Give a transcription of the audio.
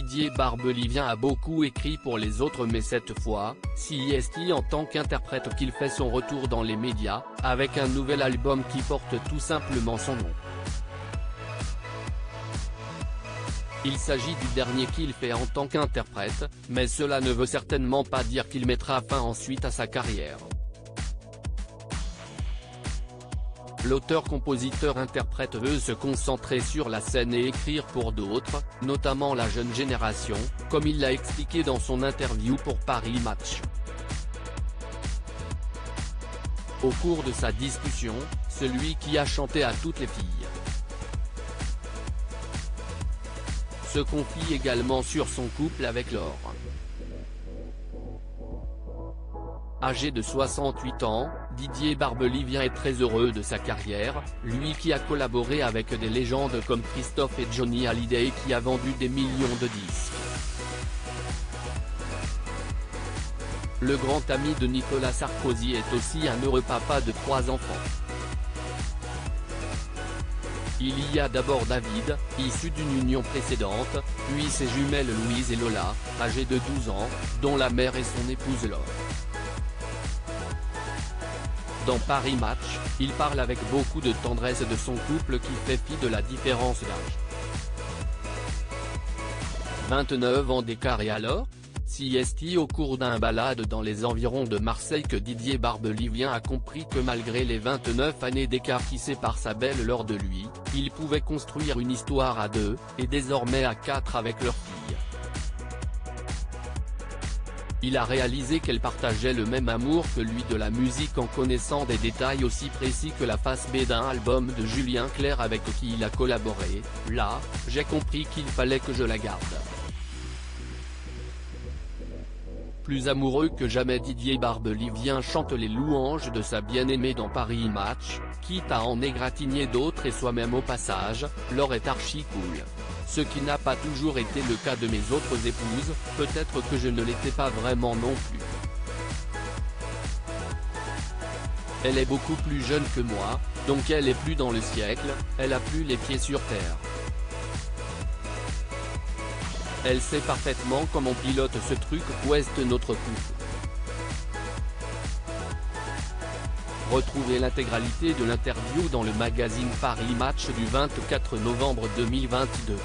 Didier Barbelivien a beaucoup écrit pour les autres, mais cette fois, c'est en tant qu'interprète qu'il fait son retour dans les médias, avec un nouvel album qui porte tout simplement son nom. Il s'agit du dernier qu'il fait en tant qu'interprète, mais cela ne veut certainement pas dire qu'il mettra fin ensuite à sa carrière. L'auteur-compositeur-interprète veut se concentrer sur la scène et écrire pour d'autres, notamment la jeune génération, comme il l'a expliqué dans son interview pour Paris Match. Au cours de sa discussion, celui qui a chanté à toutes les filles se confie également sur son couple avec Laure. Âgé de 68 ans, Didier Barbelivien est très heureux de sa carrière, lui qui a collaboré avec des légendes comme Christophe et Johnny Hallyday et qui a vendu des millions de disques. Le grand ami de Nicolas Sarkozy est aussi un heureux papa de 3 enfants. Il y a d'abord David, issu d'une union précédente, puis ses jumelles Louise et Lola, âgées de 12 ans, dont la mère est son épouse Laure. Dans Paris Match, il parle avec beaucoup de tendresse de son couple qui fait fi de la différence d'âge. 29 ans d'écart et alors ? C'est au cours d'un balade dans les environs de Marseille que Didier Barbelivien a compris que malgré les 29 années d'écart qui séparent sa belle Laure de lui, il pouvait construire une histoire à 2, et désormais à 4 avec leur fille. Il a réalisé qu'elle partageait le même amour que lui de la musique en connaissant des détails aussi précis que la face B d'un album de Julien Clerc avec qui il a collaboré. Là, j'ai compris qu'il fallait que je la garde. Plus amoureux que jamais, Didier Barbelivien chante les louanges de sa bien-aimée dans Paris Match, quitte à en égratigner d'autres et soi-même au passage. Laure est archi cool. Ce qui n'a pas toujours été le cas de mes autres épouses, peut-être que je ne l'étais pas vraiment non plus. Elle est beaucoup plus jeune que moi, donc elle est plus dans le siècle, elle a plus les pieds sur terre. Elle sait parfaitement comment pilote ce truc qu'ouest notre couple. Retrouvez l'intégralité de l'interview dans le magazine Paris Match du 24 novembre 2022.